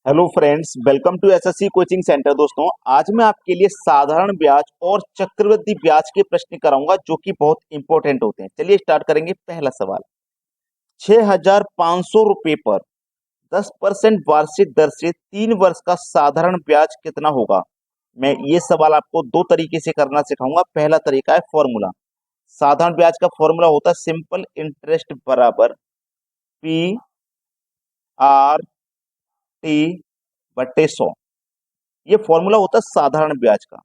Hello friends, welcome to SSC coaching centre. दोस्तों, आज मैं आपके लिए साधारण ब्याज और चक्रवृद्धि ब्याज के प्रश्न कराऊंगा जो कि बहुत इंपॉर्टेंट होते हैं। चलिए स्टार्ट करेंगे। पहला सवाल, 6,500 रुपये पर 10% वार्षिक दर से 3 वर्ष का साधारण ब्याज कितना होगा। मैं ये सवाल आपको दो तरीके से करना सिखाऊंगा। पहला तरीका है फॉर्मूला। साधारण ब्याज का फॉर्मूला होता है सिंपल इंटरेस्ट बराबर P/R/T/100। ये फॉर्मूला होता है साधारण ब्याज का।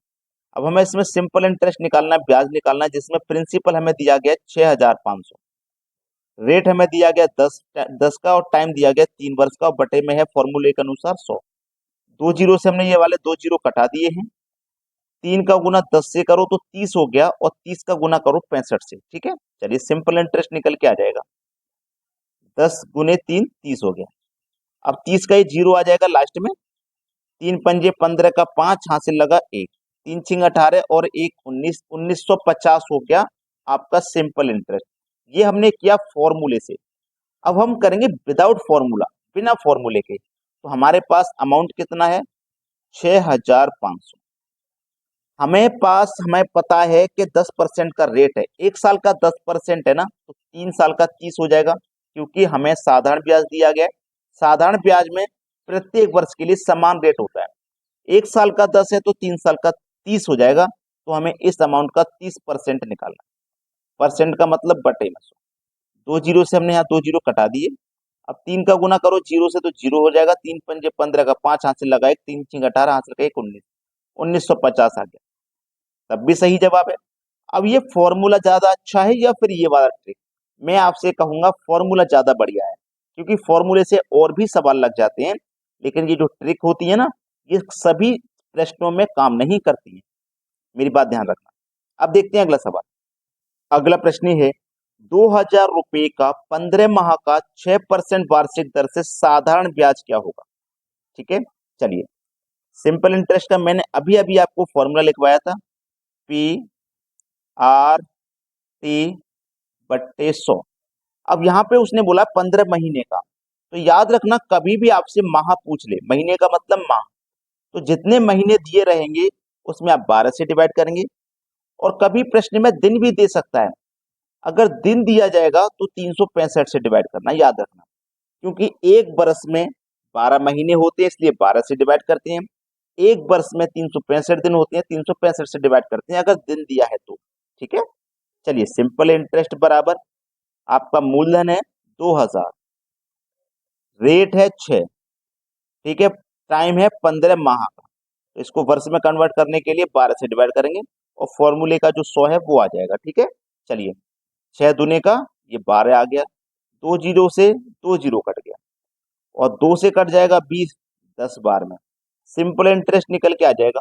अब हमें इसमें सिंपल इंटरेस्ट निकालना है, ब्याज निकालना है, जिसमें प्रिंसिपल हमें दिया गया 6,500, रेट हमें दिया गया 10 का और टाइम दिया गया 3 वर्ष का और बटे में है फॉर्मूले के अनुसार 100। दो जीरो से हमने ये वाले दो जीरो कटा दिए हैं। 3 का गुना 10 से करो तो 30 हो गया और 30 का गुना करो 65 से। ठीक है, चलिए सिंपल इंटरेस्ट निकल के आ जाएगा। 10 गुने 3 30 हो गया। अब 30 का ये जीरो आ जाएगा लास्ट में। 3 पंजे 15 का 5 हासिल लगा 1, 3 छिंग 18 और 1 19, 1950 हो गया आपका सिंपल इंटरेस्ट। ये हमने किया फॉर्मूले से। अब हम करेंगे विदाउट फॉर्मूला, बिना फॉर्मूले के। तो हमारे पास अमाउंट कितना है? 6,500। हमें पता है कि 10% का रेट है। 1 साल का 10% है ना, तो 3 साल का 30 हो जाएगा, क्योंकि हमें साधारण ब्याज दिया गया है। साधारण ब्याज में प्रत्येक वर्ष के लिए समान रेट होता है। 1 साल का 10 है तो 3 साल का 30 हो जाएगा। तो हमें इस अमाउंट का 30% निकालना है। परसेंट का मतलब बटे में 100। दो जीरो से हमने यहाँ दो जीरो कटा दिए। अब 3 का गुना करो जीरो से तो जीरो हो जाएगा। 3 पंजे 15 का 5 हासिल लगा 1, 3 छिंग 18 हासिल लगा 1 19, 1950 आ गया। तब भी सही जवाब है। अब ये फॉर्मूला ज्यादा अच्छा है या फिर ये वाला ट्रिक? मैं आपसे कहूंगा फॉर्मूला ज्यादा बढ़िया है, क्योंकि फॉर्मूले से और भी सवाल लग जाते हैं। लेकिन ये जो ट्रिक होती है ना, ये सभी प्रश्नों में काम नहीं करती है। मेरी बात ध्यान रखना। अब देखते हैं अगला सवाल। अगला प्रश्न है, 2,000 रुपये का 15 माह का 6% वार्षिक दर से साधारण ब्याज क्या होगा। ठीक है, चलिए। सिंपल इंटरेस्ट का मैंने अभी अभी आपको फॉर्मूला लिखवाया था, P/R/T/100। अब यहाँ पे उसने बोला 15 महीने का। तो याद रखना, कभी भी आपसे माह पूछ ले, महीने का मतलब माह, तो जितने महीने दिए रहेंगे उसमें आप 12 से डिवाइड करेंगे। और कभी प्रश्न में दिन भी दे सकता है। अगर दिन दिया जाएगा तो 365 से डिवाइड करना, याद रखना। क्योंकि एक वर्ष में 12 महीने होते हैं, इसलिए 12 से डिवाइड करते हैं। एक वर्ष में 365 दिन होते हैं, 365 से डिवाइड करते हैं अगर दिन दिया है तो। ठीक है, चलिए। सिंपल इंटरेस्ट बराबर आपका मूलधन है 2,000, रेट है 6, ठीक है, टाइम है 15 माह का। तो इसको वर्ष में कन्वर्ट करने के लिए 12 से डिवाइड करेंगे और फॉर्मूले का जो 100 है वो आ जाएगा। ठीक है, चलिए। 6 दूने का ये 12 आ गया। दो जीरो से दो जीरो कट गया और 2 से कट जाएगा 20, 10 बार में सिंपल इंटरेस्ट निकल के आ जाएगा।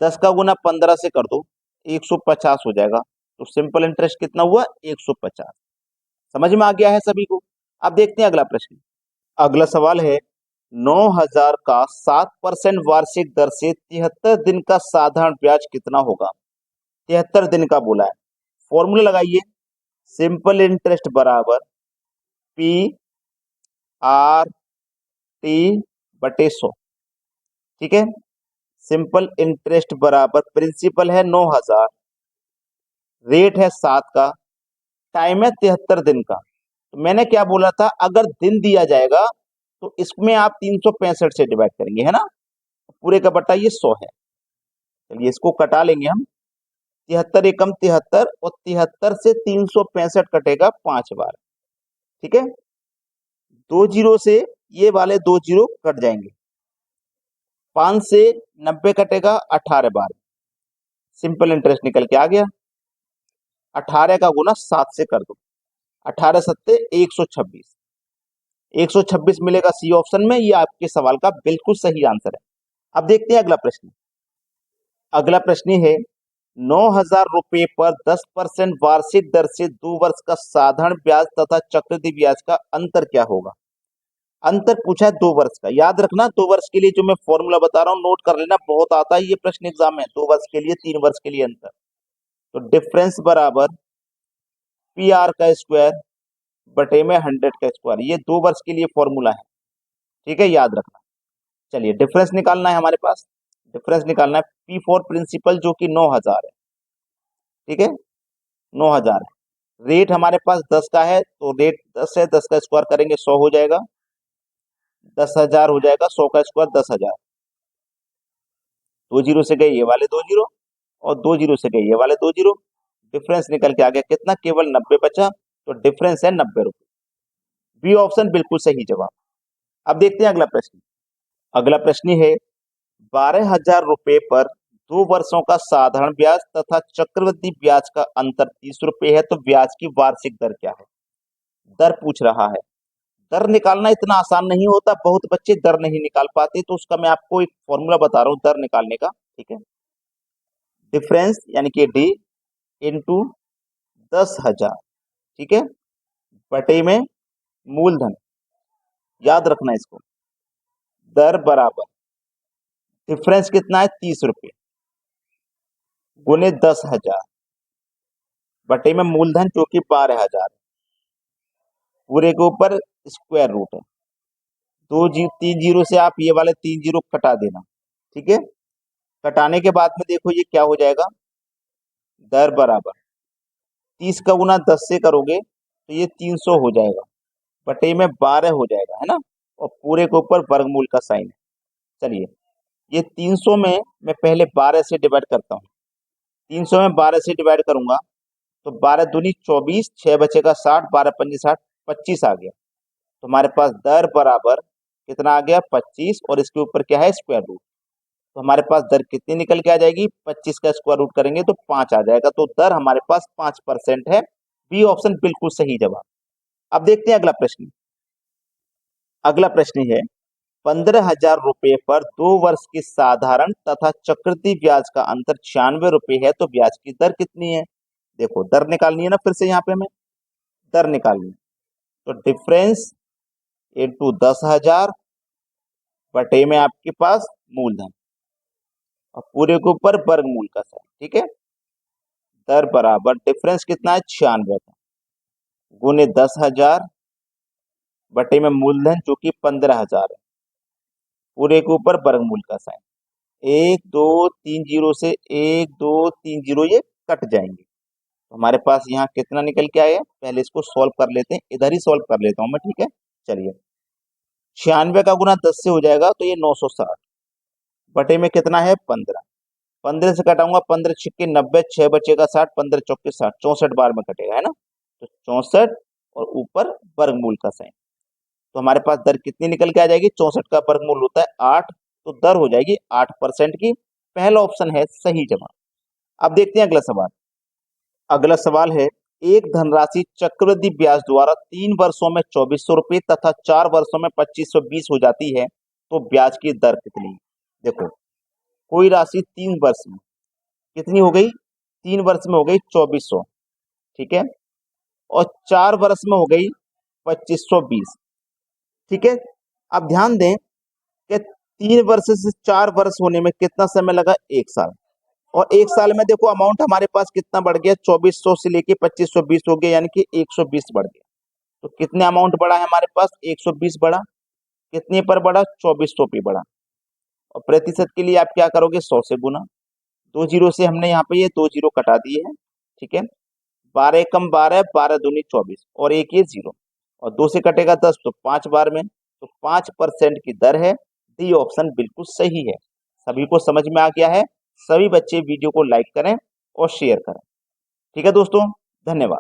10 का गुना 15 से कर दो, 150 हो जाएगा। तो सिंपल इंटरेस्ट कितना हुआ? 150। समझ में आ गया है सभी को? अब देखते हैं अगला प्रश्न। अगला सवाल है, 9,000 का 7% वार्षिक दर से 73 दिन का साधारण ब्याज कितना होगा। 73 दिन का बोला है। फॉर्मूला लगाइए। सिंपल इंटरेस्ट बराबर P/R/T/100। ठीक है, सिंपल इंटरेस्ट बराबर प्रिंसिपल है 9,000, रेट है 7 का, टाइम है 73 दिन का। तो मैंने क्या बोला था, अगर दिन दिया जाएगा तो इसमें आप 365 से डिवाइड करेंगे, है ना। पूरे का बटा ये 100 है। चलिए इसको कटा लेंगे हम। 73 एकम 73 और 73 से 365 कटेगा 5 बार। ठीक है, दो जीरो से ये वाले दो जीरो कट जाएंगे। 5 से 90 कटेगा 18 बार। सिंपल इंटरेस्ट निकल के आ गया। 18 का गुना 7 से कर दो। 18 सत्ते 126, 126 मिलेगा सी ऑप्शन में। ये आपके सवाल का बिल्कुल सही आंसर है। अब देखते हैं अगला प्रश्न। अगला प्रश्न है, 9,000 रुपये पर 10% वार्षिक दर से 2 वर्ष का साधारण ब्याज तथा चक्रवृद्धि ब्याज का अंतर क्या होगा। अंतर पूछा है 2 वर्ष का। याद रखना, 2 वर्ष के लिए जो मैं फॉर्मूला बता रहा हूँ नोट कर लेना, बहुत आता है ये प्रश्न एग्जाम में। 2 वर्ष के लिए, 3 वर्ष के लिए अंतर। तो डिफरेंस बराबर PR का स्क्वायर बटे में 100 का स्क्वायर। ये 2 वर्ष के लिए फॉर्मूला है। ठीक है, याद रखना। चलिए डिफरेंस निकालना है हमारे पास, डिफरेंस निकालना है पी फॉर प्रिंसिपल जो कि 9,000 है, ठीक है 9,000 है। रेट हमारे पास 10 का है, तो रेट 10 है, 10 का स्क्वायर करेंगे 100 हो जाएगा, 10,000 हो जाएगा, 100 का स्क्वायर 10,000। 2 जीरो से गए ये वाले 2 जीरो, और 2 जीरो से गए ये वाले 2 जीरो, डिफरेंस निकल के आ गया कितना, केवल 90 बचा, तो डिफरेंस है 90 रुपए। बी ऑप्शन बिल्कुल सही जवाब। अब देखते हैं अगला प्रश्न। अगला प्रश्न है 12,000 रुपए पर 2 वर्षों का साधारण ब्याज तथा चक्रवृद्धि ब्याज का अंतर 30 रुपए है, तो ब्याज की वार्षिक दर क्या है। दर पूछ रहा है। दर निकालना इतना आसान नहीं होता, बहुत बच्चे दर नहीं निकाल पाते, तो उसका मैं आपको एक फॉर्मूला बता रहा हूँ दर निकालने का, ठीक है। डिफरेंस यानी कि डी इंटू 10,000, ठीक है, बटे में मूलधन, याद रखना इसको। दर बराबर डिफरेंस कितना है 30 रुपए, गुने 10,000 बटे में मूलधन जो कि 12,000, पूरे के ऊपर स्क्वायर रूट है। 3 जीरो से आप ये वाले 3 जीरो कटा देना, ठीक है। कटाने के बाद में देखो ये क्या हो जाएगा, दर बराबर 30 का गुना 10 से करोगे तो ये 300 हो जाएगा, बटे में 12 हो जाएगा, है ना, और पूरे के ऊपर वर्गमूल का साइन है। चलिए ये 300 में मैं पहले 12 से डिवाइड करता हूँ। 300 में 12 से डिवाइड करूंगा तो 12 दूनी 24, 6 बचेगा 60, 12 पंजी 60, 25 आ गया। तो हमारे पास दर बराबर कितना आ गया 25, और इसके ऊपर क्या है स्क्वायर रूट। तो हमारे पास दर कितनी निकल के आ जाएगी, 25 का स्क्वायर रूट करेंगे तो 5 आ जाएगा, तो दर हमारे पास 5% है। बी ऑप्शन बिल्कुल सही जवाब। अब देखते हैं अगला प्रश्न। अगला प्रश्न है 15,000 रुपए पर 2 वर्ष की साधारण तथा चक्रवृद्धि ब्याज का अंतर 96 रुपए है, तो ब्याज की दर कितनी है। देखो दर निकालनी है ना, फिर से यहाँ पे हमें दर निकालनी है, तो डिफरेंस इंटू 10,000 बटे में आपके पास मूलधन, और पूरे के ऊपर वर्गमूल का साइन, ठीक है। दर बराबर डिफरेंस कितना है 96 का, गुने 10,000 बटे में मूलधन जो कि 15,000 है, पूरे के ऊपर वर्गमूल का साइन। 1 2 3 जीरो से 1 2 3 जीरो ये कट जाएंगे, तो हमारे पास यहाँ कितना निकल के आया, पहले इसको सॉल्व कर लेते हैं, इधर ही सॉल्व कर लेता हूँ मैं, ठीक है। चलिए 96 का गुना 10 से हो जाएगा तो ये 960, बटे में कितना है 15, 15 से घटाऊंगा 15 छिक्के 90, 6 बचेगा 60, 15 चौके 60, 64 बार में कटेगा, है ना, तो 64 और ऊपर वर्गमूल का साइन। तो हमारे पास दर कितनी निकल के आ जाएगी, 64 का वर्गमूल होता है 8, तो दर हो जाएगी 8% की। पहला ऑप्शन है सही जवाब। अब देखते हैं अगला सवाल। अगला सवाल है एक धनराशि चक्रवृद्धि ब्याज द्वारा 3 वर्षों में 2400 रुपये तथा 4 वर्षों में 2520 हो जाती है, तो ब्याज की दर कितनी है। देखो कोई राशि 3 वर्ष में कितनी हो गई, 3 वर्ष में हो गई 2400, ठीक है, और 4 वर्ष में हो गई 2520, ठीक है। अब ध्यान दें कि 3 वर्ष से 4 वर्ष होने में कितना समय लगा, 1 साल, और 1 साल में देखो अमाउंट हमारे पास कितना बढ़ गया, 2400 से लेके 2520 हो गया, यानी कि 120 बढ़ गया। तो कितने अमाउंट बढ़ा है हमारे पास, 120 बढ़ा, कितने पर बढ़ा 2400 पे बढ़ा, और प्रतिशत के लिए आप क्या करोगे 100 से गुना, 2 जीरो से हमने यहाँ पे ये 2 जीरो कटा दिए हैं, ठीक है। 12 कम 12, 12 दूनी 24, और एक ये जीरो, और 2 से कटेगा 10, तो 5 बार में, तो 5% की दर है। डी ऑप्शन बिल्कुल सही है। सभी को समझ में आ गया है। सभी बच्चे वीडियो को लाइक करें और शेयर करें, ठीक है दोस्तों, धन्यवाद।